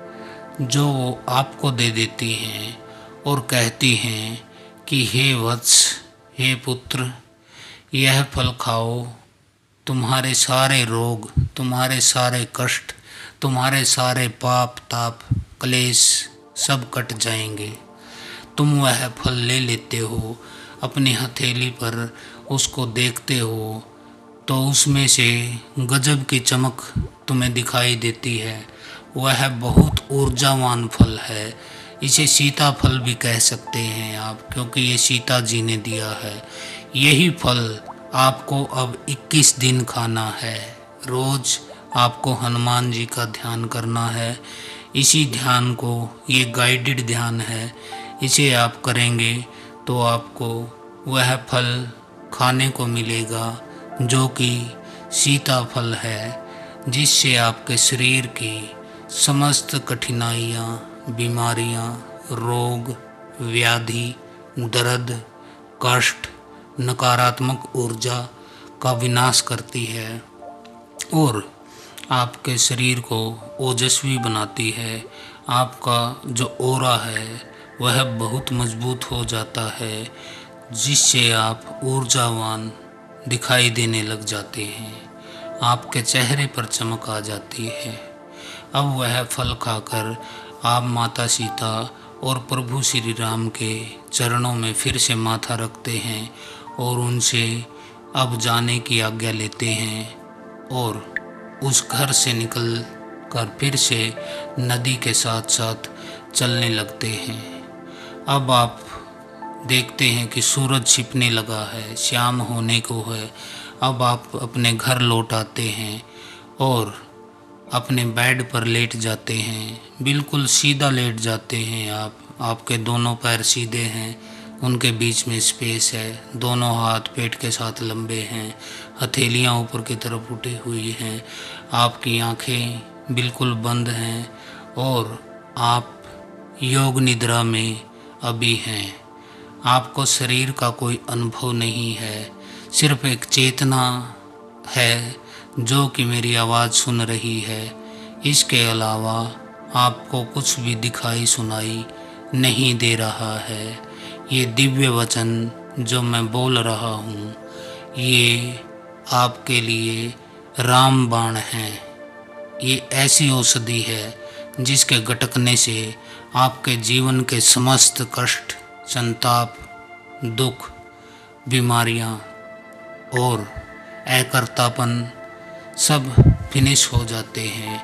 जो वो आपको दे देती हैं और कहती हैं कि हे वत्स, हे पुत्र, यह फल खाओ तुम्हारे सारे रोग, तुम्हारे सारे कष्ट, तुम्हारे सारे पाप ताप क्लेश सब कट जाएंगे। तुम वह फल ले लेते हो, अपनी हथेली पर उसको देखते हो तो उसमें से गजब की चमक तुम्हें दिखाई देती है। वह बहुत ऊर्जावान फल है। इसे सीता फल भी कह सकते हैं आप, क्योंकि ये सीता जी ने दिया है। यही फल आपको अब 21 दिन खाना है। रोज आपको हनुमान जी का ध्यान करना है। इसी ध्यान को, ये गाइडेड ध्यान है, इसे आप करेंगे तो आपको वह फल खाने को मिलेगा जो कि सीता फल है, जिससे आपके शरीर की समस्त कठिनाइयाँ, बीमारियाँ, रोग, व्याधि, दर्द, कष्ट, नकारात्मक ऊर्जा का विनाश करती है और आपके शरीर को ओजस्वी बनाती है। आपका जो ऑरा है वह बहुत मजबूत हो जाता है, जिससे आप ऊर्जावान दिखाई देने लग जाते हैं। आपके चेहरे पर चमक आ जाती है। अब वह फल खाकर आप माता सीता और प्रभु श्री राम के चरणों में फिर से माथा रखते हैं और उनसे अब जाने की आज्ञा लेते हैं और उस घर से निकल कर फिर से नदी के साथ साथ चलने लगते हैं। अब आप देखते हैं कि सूरज छिपने लगा है, शाम होने को है। अब आप अपने घर लौट आते हैं और अपने बेड पर लेट जाते हैं, बिल्कुल सीधा लेट जाते हैं आप। आपके दोनों पैर सीधे हैं, उनके बीच में स्पेस है, दोनों हाथ पेट के साथ लंबे हैं, हथेलियाँ ऊपर की तरफ उठी हुई हैं, आपकी आंखें बिल्कुल बंद हैं और आप योग निद्रा में अभी हैं। आपको शरीर का कोई अनुभव नहीं है, सिर्फ एक चेतना है जो कि मेरी आवाज़ सुन रही है। इसके अलावा आपको कुछ भी दिखाई सुनाई नहीं दे रहा है। ये दिव्य वचन जो मैं बोल रहा हूँ, ये आपके लिए रामबाण है। ये ऐसी औषधि है जिसके गटकने से आपके जीवन के समस्त कष्ट, संताप, दुख, बीमारियाँ और अकर्तापन सब फिनिश हो जाते हैं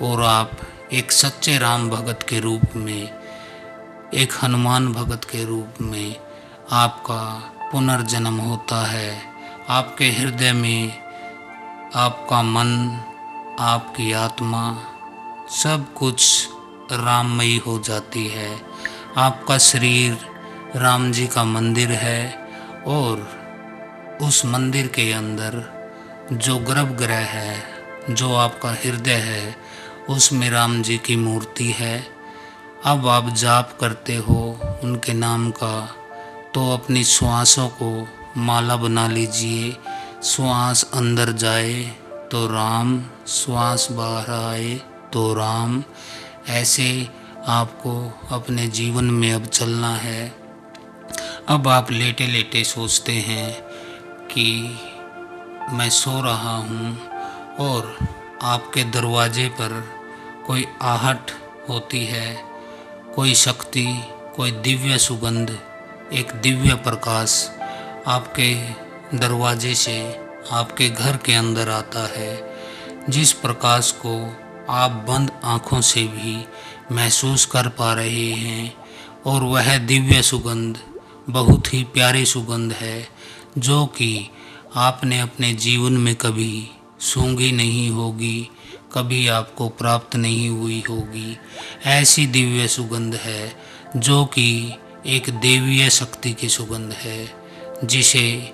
और आप एक सच्चे राम भगत के रूप में, एक हनुमान भगत के रूप में आपका पुनर्जन्म होता है। आपके हृदय में आपका मन, आपकी आत्मा सब कुछ राममयी हो जाती है। आपका शरीर राम जी का मंदिर है और उस मंदिर के अंदर जो गर्भगृह है, जो आपका हृदय है, उसमें राम जी की मूर्ति है। अब आप जाप करते हो उनके नाम का, तो अपनी श्वासों को माला बना लीजिए। श्वास अंदर जाए तो राम, श्वास बाहर आए तो राम। ऐसे आपको अपने जीवन में अब चलना है। अब आप लेटे लेटे सोचते हैं कि मैं सो रहा हूँ और आपके दरवाजे पर कोई आहट होती है, कोई शक्ति, कोई दिव्य सुगंध, एक दिव्य प्रकाश आपके दरवाजे से आपके घर के अंदर आता है, जिस प्रकाश को आप बंद आँखों से भी महसूस कर पा रहे हैं। और वह दिव्य सुगंध बहुत ही प्यारी सुगंध है जो कि आपने अपने जीवन में कभी सूंघी नहीं होगी, कभी आपको प्राप्त नहीं हुई होगी। ऐसी दिव्य सुगंध है जो कि एक देवीय शक्ति की सुगंध है, जिसे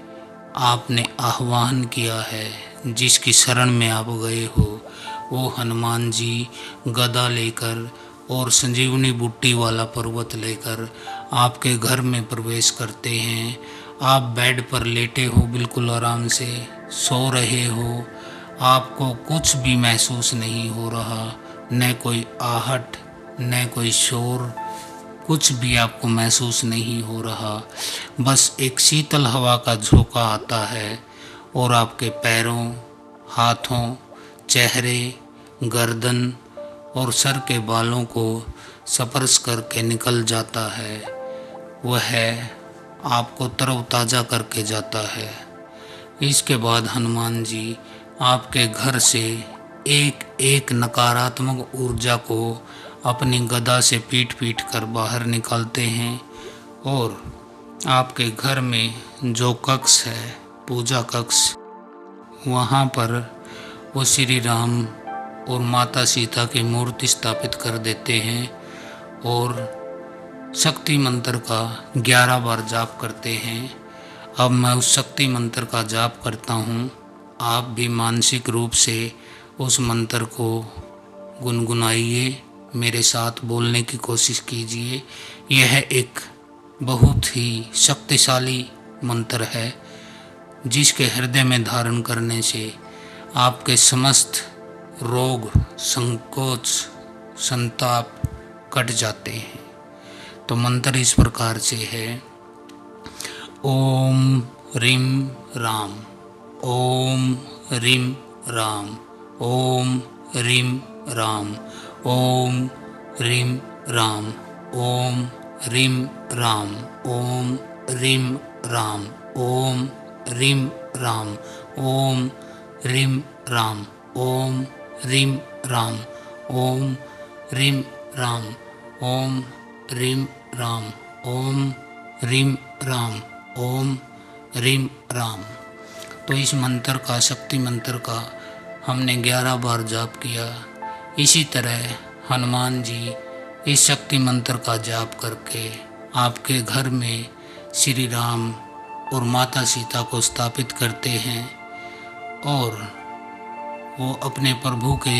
आपने आह्वान किया है, जिसकी शरण में आप गए हो। वो हनुमान जी गदा लेकर और संजीवनी बूटी वाला पर्वत लेकर आपके घर में प्रवेश करते हैं। आप बेड पर लेटे हो, बिल्कुल आराम से सो रहे हो। आपको कुछ भी महसूस नहीं हो रहा, न कोई आहट, न कोई शोर, कुछ भी आपको महसूस नहीं हो रहा। बस एक शीतल हवा का झोंका आता है और आपके पैरों हाथों, चेहरे, गर्दन और सर के बालों को स्पर्श करके निकल जाता है, वह आपको तरोताज़ा करके जाता है। इसके बाद हनुमान जी आपके घर से एक एक नकारात्मक ऊर्जा को अपनी गदा से पीट पीट कर बाहर निकालते हैं और आपके घर में जो कक्ष है, पूजा कक्ष, वहाँ पर वो श्री राम और माता सीता की मूर्ति स्थापित कर देते हैं और शक्ति मंत्र का 11 बार जाप करते हैं। अब मैं उस शक्ति मंत्र का जाप करता हूँ, आप भी मानसिक रूप से उस मंत्र को गुनगुनाइए, मेरे साथ बोलने की कोशिश कीजिए। यह एक बहुत ही शक्तिशाली मंत्र है जिसके हृदय में धारण करने से आपके समस्त रोग, संकोच, संताप कट जाते हैं। तो मंत्र इस प्रकार से है, ओम रीम राम, ओम रीम राम, ओम रीम राम, ओम रीम राम, ओम रीम राम, ओम रीम राम, ओम रीम राम, ओम रीम राम, ओम रीम राम, ओम रीम राम, ओम रीम राम, ओम रीम राम, ओम रीम राम। तो इस मंत्र का, शक्ति मंत्र का हमने 11 बार जाप किया। इसी तरह हनुमान जी इस शक्ति मंत्र का जाप करके आपके घर में श्री राम और माता सीता को स्थापित करते हैं और वो अपने प्रभु के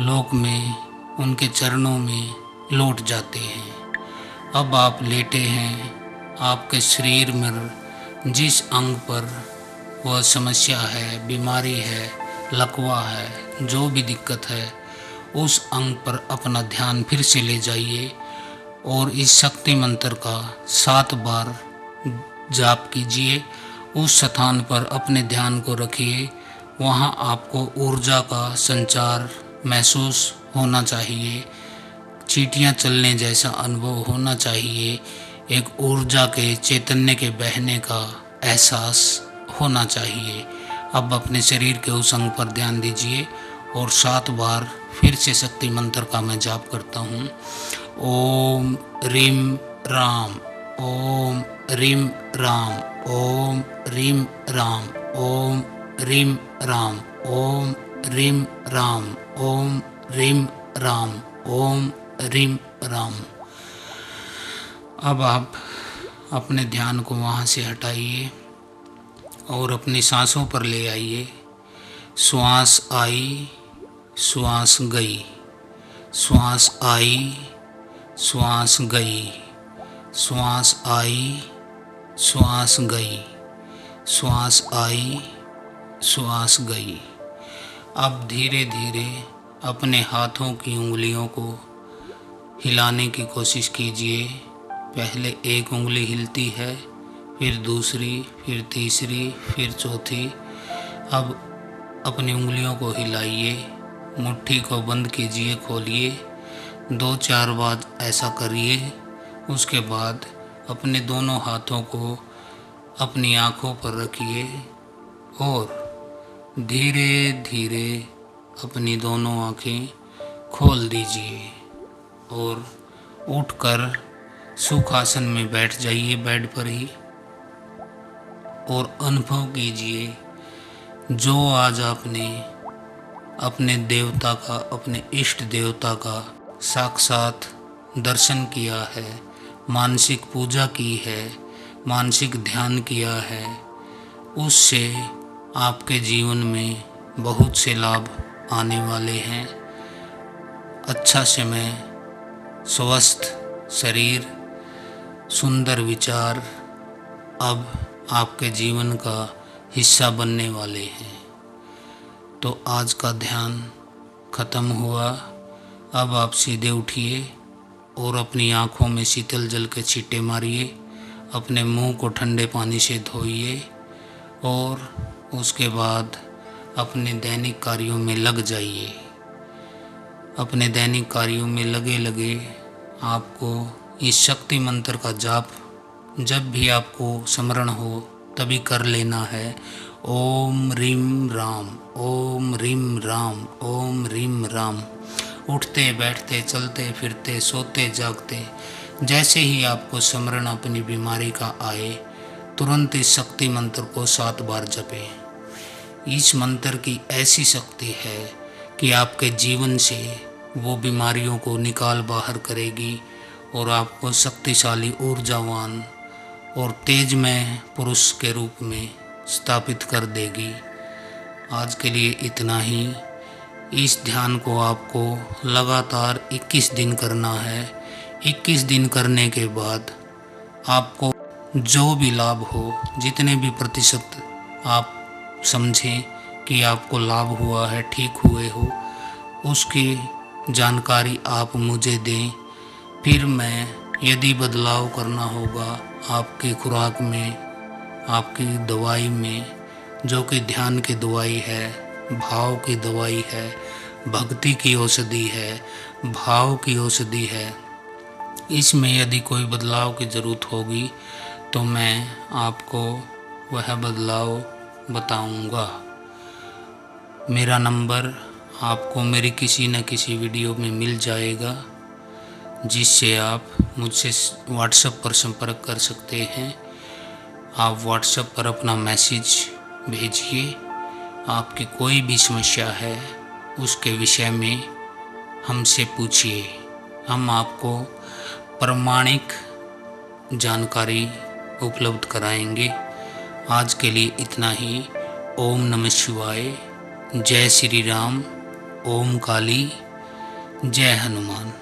लोक में, उनके चरणों में लौट जाते हैं। अब आप लेटे हैं, आपके शरीर में जिस अंग पर वह समस्या है, बीमारी है, लकवा है, जो भी दिक्कत है, उस अंग पर अपना ध्यान फिर से ले जाइए और इस शक्ति मंत्र का 7 बार जाप कीजिए। उस स्थान पर अपने ध्यान को रखिए, वहाँ आपको ऊर्जा का संचार महसूस होना चाहिए, चींटियाँ चलने जैसा अनुभव होना चाहिए, एक ऊर्जा के, चैतन्य के बहने का एहसास होना चाहिए। अब अपने शरीर के उस अंग पर ध्यान दीजिए और 7 बार फिर से शक्ति मंत्र का मैं जाप करता हूँ। ओम रीम राम, ओम रीम राम, ओम रीम राम, ओम रीम राम, ओम रीम राम, ओम रीम राम, ओम रीम राम। अब आप अपने ध्यान को वहाँ से हटाइए और अपनी सांसों पर ले आइए। श्वास आई, श्वास गई, श्वास आई, श्वास गई, श्वास आई, श्वास गई, श्वास आई, श्वास गई। अब धीरे धीरे अपने हाथों की उंगलियों को हिलाने की कोशिश कीजिए। पहले एक उंगली हिलती है, फिर दूसरी, फिर तीसरी, फिर चौथी। अब अपनी उंगलियों को हिलाइए, मुट्ठी को बंद कीजिए, खोलिए, 2-4 बार ऐसा करिए। उसके बाद अपने दोनों हाथों को अपनी आँखों पर रखिए और धीरे धीरे अपनी दोनों आँखें खोल दीजिए और उठकर सुखासन में बैठ जाइए बेड पर ही और अनुभव कीजिए जो आज आपने अपने देवता का, अपने इष्ट देवता का साक्षात दर्शन किया है, मानसिक पूजा की है, मानसिक ध्यान किया है, उससे आपके जीवन में बहुत से लाभ आने वाले हैं। अच्छा समय, स्वस्थ शरीर, सुंदर विचार अब आपके जीवन का हिस्सा बनने वाले हैं। तो आज का ध्यान खत्म हुआ। अब आप सीधे उठिए और अपनी आँखों में शीतल जल के छींटे मारिए, अपने मुंह को ठंडे पानी से धोइए और उसके बाद अपने दैनिक कार्यों में लग जाइए। अपने दैनिक कार्यों में लगे लगे आपको इस शक्ति मंत्र का जाप जब भी आपको स्मरण हो तभी कर लेना है। ओम रीम राम, ओम रीम राम, ओम रीम राम। उठते बैठते चलते फिरते सोते जागते जैसे ही आपको स्मरण अपनी बीमारी का आए, तुरंत इस शक्ति मंत्र को 7 बार जपें। इस मंत्र की ऐसी शक्ति है कि आपके जीवन से वो बीमारियों को निकाल बाहर करेगी और आपको शक्तिशाली, ऊर्जावान और तेजमय पुरुष के रूप में स्थापित कर देगी। आज के लिए इतना ही। इस ध्यान को आपको लगातार 21 दिन करना है। 21 दिन करने के बाद आपको जो भी लाभ हो, जितने भी प्रतिशत आप समझें कि आपको लाभ हुआ है, ठीक हुए हो, उसकी जानकारी आप मुझे दें। फिर मैं यदि बदलाव करना होगा आपकी खुराक में, आपकी दवाई में, जो कि ध्यान की दवाई है, भाव की दवाई है, भक्ति की औषधि है, भाव की औषधि है, इसमें यदि कोई बदलाव की ज़रूरत होगी तो मैं आपको वह बदलाव बताऊंगा। मेरा नंबर आपको मेरी किसी न किसी वीडियो में मिल जाएगा, जिससे आप मुझसे व्हाट्सएप पर संपर्क कर सकते हैं। आप व्हाट्सएप पर अपना मैसेज भेजिए। आपकी कोई भी समस्या है उसके विषय में हमसे पूछिए। हम आपको प्रामाणिक जानकारी उपलब्ध कराएंगे। आज के लिए इतना ही। ओम नमः शिवाय। जय श्री राम। ओम काली। जय हनुमान।